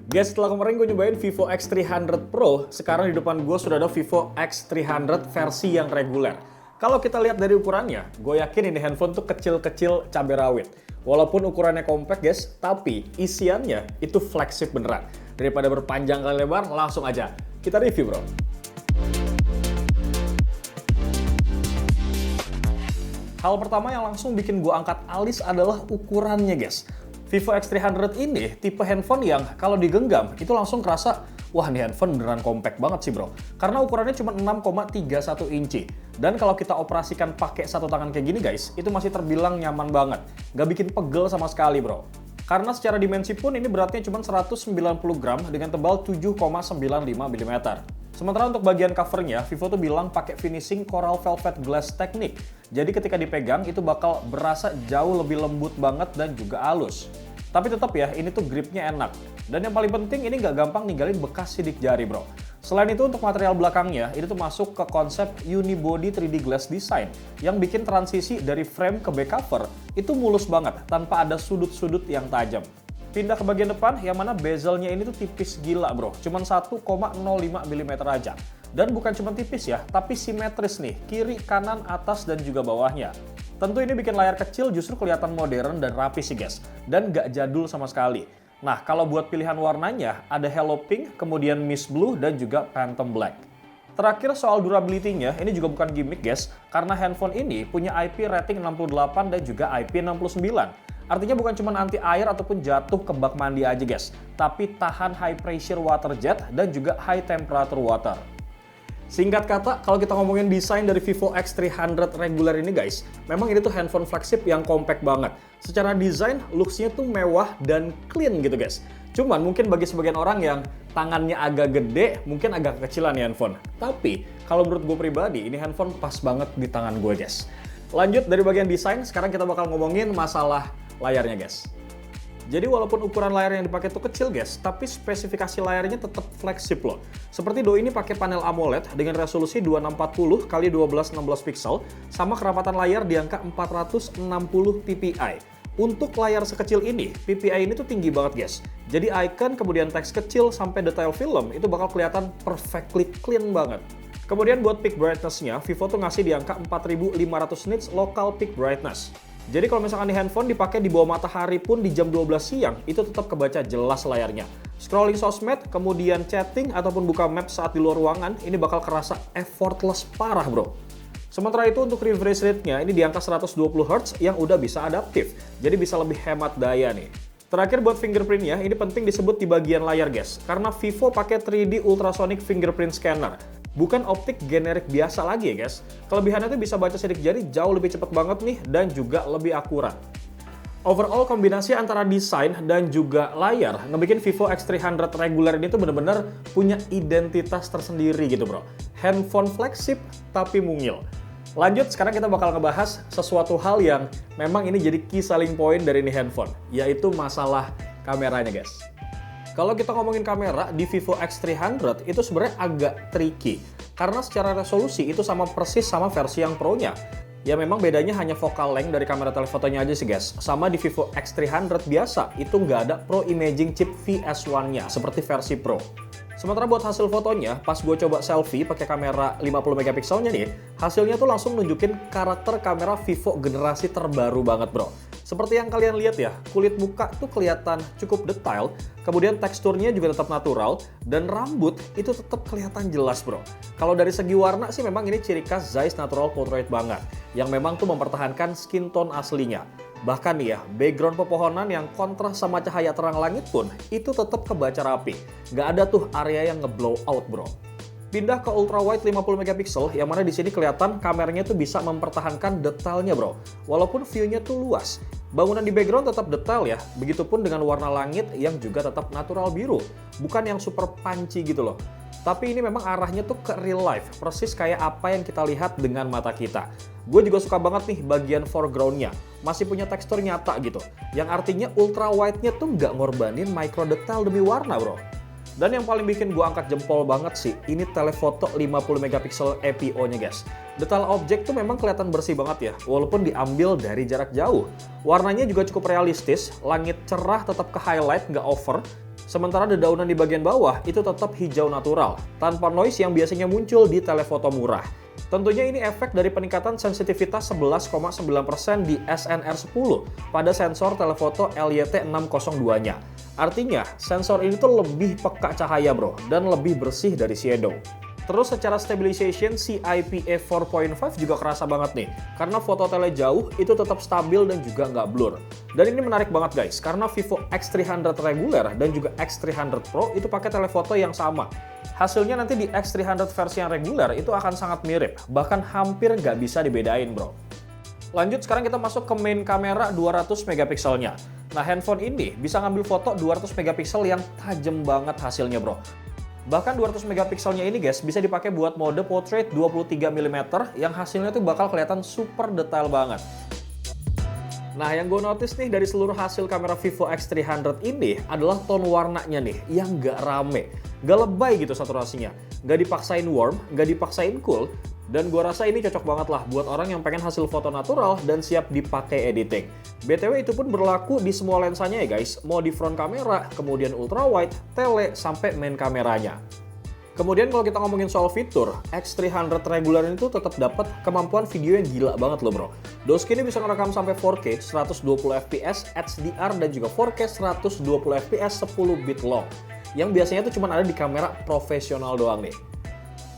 Guys, setelah kemarin gue nyobain Vivo X300 Pro, sekarang di depan gue sudah ada Vivo X300 versi yang reguler. Kalau kita lihat dari ukurannya, gue yakin ini handphone tuh kecil-kecil cabai rawit. Walaupun ukurannya compact guys, tapi isiannya itu flagship beneran. Daripada berpanjang kali lebar, langsung aja kita review bro. Hal pertama yang langsung bikin gue angkat alis adalah ukurannya guys. Vivo X300 ini tipe handphone yang kalau digenggam itu langsung kerasa, wah ini handphone beneran compact banget sih bro. Karena ukurannya cuma 6,31 inci. Dan kalau kita operasikan pakai satu tangan kayak gini guys, itu masih terbilang nyaman banget. Nggak bikin pegel sama sekali bro. Karena secara dimensi pun ini beratnya cuma 190 gram dengan tebal 7,95 mm. Sementara untuk bagian covernya, Vivo tuh bilang pakai finishing coral velvet glass technique. Jadi ketika dipegang itu bakal berasa jauh lebih lembut banget dan juga halus. Tapi tetap ya, ini tuh gripnya enak. Dan yang paling penting ini nggak gampang ninggalin bekas sidik jari bro. Selain itu untuk material belakangnya, ini tuh masuk ke konsep unibody 3D glass design yang bikin transisi dari frame ke back cover itu mulus banget tanpa ada sudut-sudut yang tajam. Pindah ke bagian depan, yang mana bezelnya ini tuh tipis gila bro, cuman 1,05 mm aja. Dan bukan cuma tipis ya, tapi simetris nih, kiri, kanan, atas, dan juga bawahnya. Tentu ini bikin layar kecil justru kelihatan modern dan rapi sih guys, dan nggak jadul sama sekali. Nah, kalau buat pilihan warnanya, ada Hello Pink, kemudian Mist Blue, dan juga Phantom Black. Terakhir soal durability-nya, ini juga bukan gimmick guys, karena handphone ini punya IP rating 68 dan juga IP69. Artinya bukan cuma anti air ataupun jatuh ke bak mandi aja guys, tapi tahan high pressure water jet dan juga high temperature water. Singkat kata, kalau kita ngomongin desain dari Vivo X300 reguler ini guys, memang ini tuh handphone flagship yang compact banget. Secara desain, looks-nya tuh mewah dan clean gitu guys. Cuman mungkin bagi sebagian orang yang tangannya agak gede, mungkin agak kecilan nih handphone. Tapi, kalau menurut gue pribadi, ini handphone pas banget di tangan gue guys. Lanjut dari bagian desain, sekarang kita bakal ngomongin masalah layarnya guys. Jadi walaupun ukuran layar yang dipakai itu kecil guys, tapi spesifikasi layarnya tetap flagship loh. Seperti Doi ini pakai panel AMOLED dengan resolusi 2640 x 1216 pixel, sama kerapatan layar di angka 460 ppi. Untuk layar sekecil ini, ppi ini tuh tinggi banget guys. Jadi icon, kemudian teks kecil, sampai detail film itu bakal kelihatan perfectly clean banget. Kemudian buat peak brightness-nya, Vivo tuh ngasih di angka 4500 nits local peak brightness. Jadi kalau misalkan di handphone dipakai di bawah matahari pun di jam 12 siang, itu tetap kebaca jelas layarnya. Scrolling sosmed, kemudian chatting, ataupun buka map saat di luar ruangan, ini bakal kerasa effortless parah bro. Sementara itu untuk refresh rate-nya, ini di angka 120 Hz yang udah bisa adaptif, jadi bisa lebih hemat daya nih. Terakhir buat fingerprint-nya, ini penting disebut di bagian layar guys, karena Vivo pakai 3D ultrasonic fingerprint scanner. Bukan optik generik biasa lagi ya guys. Kelebihannya tuh bisa baca sidik jari jauh lebih cepat banget nih dan juga lebih akurat. Overall kombinasi antara desain dan juga layar ngebikin Vivo X300 reguler ini tuh bener-bener punya identitas tersendiri gitu bro. Handphone flagship tapi mungil. Lanjut, sekarang kita bakal ngebahas sesuatu hal yang memang ini jadi key selling point dari ini handphone, yaitu masalah kameranya guys. Kalau kita ngomongin kamera di Vivo X300 itu sebenarnya agak tricky. Karena secara resolusi itu sama persis sama versi yang Pro-nya. Ya memang bedanya hanya focal length dari kamera telefotonya aja sih guys. Sama di Vivo X300 biasa, itu nggak ada Pro Imaging Chip VS1-nya seperti versi Pro. Sementara buat hasil fotonya, pas gue coba selfie pakai kamera 50 megapikselnya nih, hasilnya tuh langsung nunjukin karakter kamera Vivo generasi terbaru banget bro. Seperti yang kalian lihat ya, kulit muka tuh kelihatan cukup detail, kemudian teksturnya juga tetap natural, dan rambut itu tetap kelihatan jelas bro. Kalau dari segi warna sih memang ini ciri khas Zeiss Natural Portrait banget, yang memang tuh mempertahankan skin tone aslinya. Bahkan nih ya, background pepohonan yang kontras sama cahaya terang langit pun itu tetap kebaca rapi. Nggak ada tuh area yang nge-blow out bro. Pindah ke ultra wide 50 megapiksel, yang mana di sini kelihatan kameranya tuh bisa mempertahankan detailnya bro. Walaupun view-nya tuh luas. Bangunan di background tetap detail ya, begitupun dengan warna langit yang juga tetap natural biru. Bukan yang super punchy gitu loh. Tapi ini memang arahnya tuh ke real life, persis kayak apa yang kita lihat dengan mata kita. Gue juga suka banget nih bagian foreground-nya, masih punya tekstur nyata gitu. Yang artinya ultra wide-nya tuh nggak ngorbanin micro detail demi warna bro. Dan yang paling bikin gue angkat jempol banget sih, ini telefoto 50 megapiksel EPO-nya guys. Detail objek tuh memang kelihatan bersih banget ya, walaupun diambil dari jarak jauh. Warnanya juga cukup realistis, langit cerah tetap ke highlight, nggak over. Sementara dedaunan di bagian bawah itu tetap hijau natural, tanpa noise yang biasanya muncul di telefoto murah. Tentunya ini efek dari peningkatan sensitivitas 11,9% di SNR10 pada sensor telefoto LYT602-nya. Artinya, sensor ini tuh lebih peka cahaya bro, dan lebih bersih dari shadow. Terus secara stabilization, CIPA 4.5 juga kerasa banget nih, karena foto tele jauh itu tetap stabil dan juga nggak blur. Dan ini menarik banget guys, karena Vivo X300 reguler dan juga X300 Pro itu pakai telefoto yang sama. Hasilnya nanti di X300 versi yang reguler itu akan sangat mirip, bahkan hampir nggak bisa dibedain bro. Lanjut sekarang kita masuk ke main kamera 200 megapikselnya. Nah handphone ini bisa ngambil foto 200 megapiksel yang tajam banget hasilnya bro. Bahkan 200 megapikselnya ini guys bisa dipakai buat mode portrait 23 mm yang hasilnya tuh bakal kelihatan super detail banget. Nah yang gue notice nih dari seluruh hasil kamera Vivo X300 ini adalah tone warnanya nih yang gak rame, gak lebay gitu saturasinya, gak dipaksain warm, gak dipaksain cool. Dan gue rasa ini cocok banget lah buat orang yang pengen hasil foto natural dan siap dipakai editing. BTW itu pun berlaku di semua lensanya ya guys, mau di front kamera, kemudian ultra wide, tele, sampai main kameranya. Kemudian kalau kita ngomongin soal fitur, X300 regular itu tetap dapat kemampuan video yang gila banget loh bro. Doski ini bisa ngerekam sampai 4K 120fps HDR dan juga 4K 120fps 10 bit long. Yang biasanya tuh cuma ada di kamera profesional doang nih.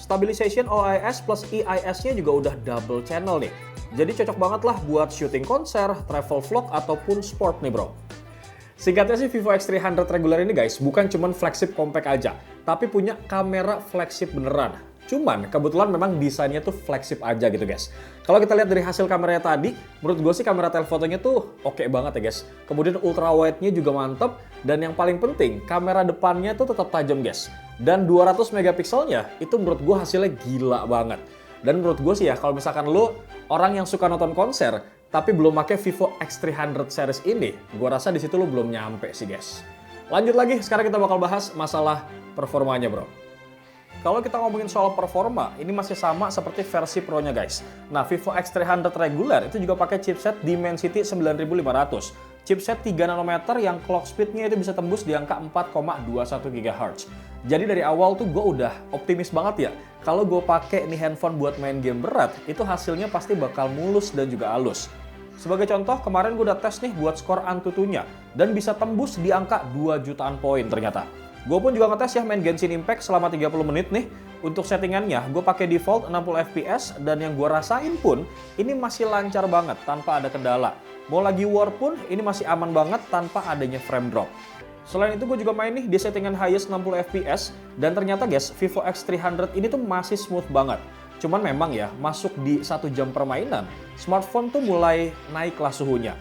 Stabilization OIS plus EIS-nya juga udah double channel nih. Jadi cocok banget lah buat syuting konser, travel vlog, ataupun sport nih bro. Singkatnya sih Vivo X300 regular ini guys, bukan cuman flagship compact aja, tapi punya kamera flagship beneran. Cuman kebetulan memang desainnya tuh flagship aja gitu guys. Kalau kita lihat dari hasil kameranya tadi, menurut gue sih kamera telefotonya tuh oke banget ya guys. Kemudian ultra wide-nya juga mantep, dan yang paling penting kamera depannya tuh tetap tajam guys. Dan 200 megapikselnya itu menurut gue hasilnya gila banget. Dan menurut gue sih ya, kalau misalkan lo orang yang suka nonton konser tapi belum pakai Vivo X300 series ini, gue rasa di situ lo belum nyampe sih guys. Lanjut lagi, sekarang kita bakal bahas masalah performanya bro. Kalau kita ngomongin soal performa, ini masih sama seperti versi Pro-nya guys. Nah, Vivo X300 regular itu juga pakai chipset Dimensity 9500. Chipset 3 nanometer yang clock speed-nya itu bisa tembus di angka 4,21 GHz. Jadi dari awal tuh gue udah optimis banget ya. Kalau gue pakai nih handphone buat main game berat, itu hasilnya pasti bakal mulus dan juga halus. Sebagai contoh, kemarin gue udah tes nih buat skor Antutunya dan bisa tembus di angka 2 jutaan poin ternyata. Gue pun juga ngetes ya main Genshin Impact selama 30 menit nih. Untuk settingannya, gue pakai default 60 fps dan yang gue rasain pun ini masih lancar banget tanpa ada kendala. Mau lagi war pun ini masih aman banget tanpa adanya frame drop. Selain itu gue juga main nih di settingan highest 60 fps dan ternyata guys Vivo X300 ini tuh masih smooth banget. Cuman memang ya masuk di 1 jam permainan, smartphone tuh mulai naiklah suhunya.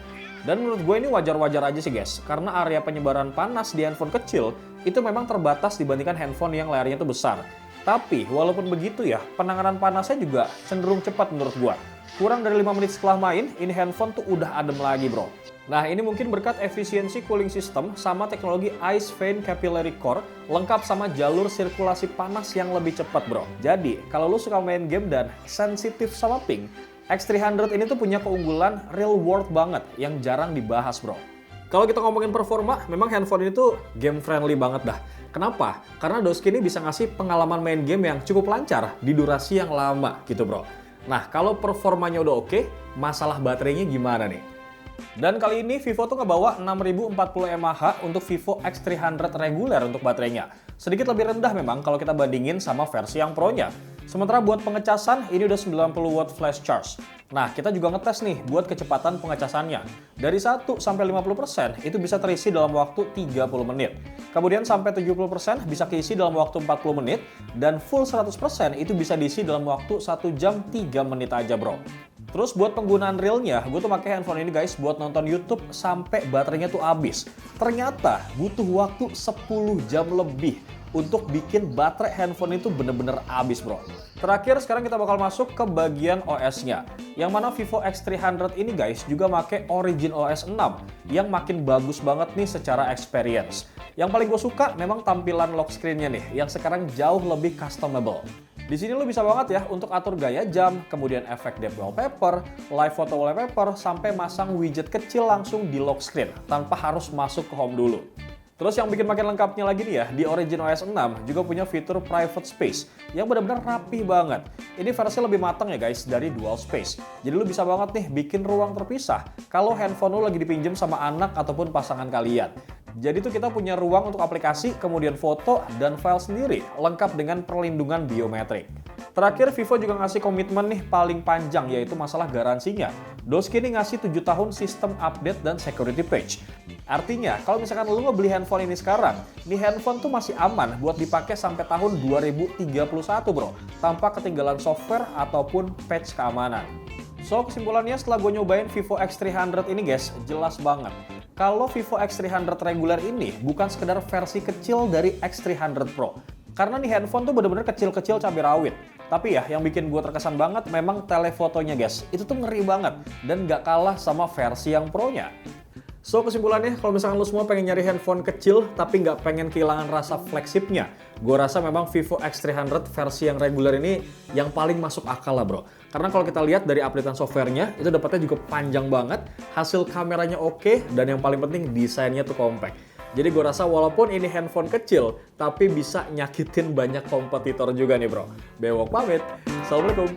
Dan menurut gue ini wajar-wajar aja sih guys, karena area penyebaran panas di handphone kecil itu memang terbatas dibandingkan handphone yang layarnya itu besar. Tapi walaupun begitu ya, penanganan panasnya juga cenderung cepat menurut gue. Kurang dari 5 menit setelah main, ini handphone tuh udah adem lagi bro. Nah ini mungkin berkat efisiensi cooling system sama teknologi Ice Vein Capillary Core lengkap sama jalur sirkulasi panas yang lebih cepat bro. Jadi kalau lu suka main game dan sensitif sama ping, X300 ini tuh punya keunggulan real world banget yang jarang dibahas bro. Kalau kita ngomongin performa, memang handphone ini tuh game friendly banget dah. Kenapa? Karena Doski ini bisa ngasih pengalaman main game yang cukup lancar di durasi yang lama gitu bro. Nah kalau performanya udah oke, masalah baterainya gimana nih? Dan kali ini Vivo tuh ngebawa 6040 mAh untuk Vivo X300 reguler untuk baterainya. Sedikit lebih rendah memang kalau kita bandingin sama versi yang Pro-nya. Sementara buat pengecasan ini udah 90 watt flash charge. Nah, kita juga ngetes nih buat kecepatan pengecasannya. Dari 1 sampai 50% itu bisa terisi dalam waktu 30 menit. Kemudian sampai 70% bisa keisi dalam waktu 40 menit dan full 100% itu bisa diisi dalam waktu 1 jam 3 menit aja, bro. Terus buat penggunaan realnya, gue tuh pakai handphone ini guys buat nonton YouTube sampai baterainya tuh habis. Ternyata butuh waktu 10 jam lebih untuk bikin baterai handphone itu bener-bener habis bro. Terakhir sekarang kita bakal masuk ke bagian OS-nya. Yang mana Vivo X300 ini guys juga pakai Origin OS 6 yang makin bagus banget nih secara experience. Yang paling gue suka memang tampilan lock screen-nya nih yang sekarang jauh lebih customable. Di sini lo bisa banget ya untuk atur gaya jam, kemudian efek depth wallpaper, live photo wallpaper, sampai masang widget kecil langsung di lock screen tanpa harus masuk ke home dulu. Terus yang bikin makin lengkapnya lagi nih ya, di Origin OS 6 juga punya fitur private space yang benar-benar rapi banget. Ini versi lebih matang ya guys dari dual space. Jadi lo bisa banget nih bikin ruang terpisah kalau handphone lo lagi dipinjam sama anak ataupun pasangan kalian. Jadi tuh kita punya ruang untuk aplikasi, kemudian foto, dan file sendiri, lengkap dengan perlindungan biometrik. Terakhir, Vivo juga ngasih komitmen nih paling panjang, yaitu masalah garansinya. Doski ini ngasih 7 tahun sistem update dan security patch. Artinya, kalau misalkan lu ngebeli handphone ini sekarang, nih handphone tuh masih aman buat dipakai sampai tahun 2031 bro, tanpa ketinggalan software ataupun patch keamanan. So, kesimpulannya setelah gue nyobain Vivo X300 ini guys, jelas banget. Kalau Vivo X300 reguler ini bukan sekedar versi kecil dari X300 Pro. Karena nih handphone tuh bener-bener kecil-kecil cabai rawit. Tapi ya, yang bikin gue terkesan banget memang telefotonya guys. Itu tuh ngeri banget dan nggak kalah sama versi yang Pro-nya. So, kesimpulannya, kalau misalkan lo semua pengen nyari handphone kecil tapi nggak pengen kehilangan rasa flagshipnya, gue rasa memang Vivo X300 versi yang reguler ini yang paling masuk akal lah bro. Karena kalau kita lihat dari updatean softwarenya, itu dapatnya juga panjang banget, hasil kameranya oke, dan yang paling penting desainnya tuh compact. Jadi gue rasa walaupun ini handphone kecil, tapi bisa nyakitin banyak kompetitor juga nih bro. Bewok pamit, Assalamualaikum.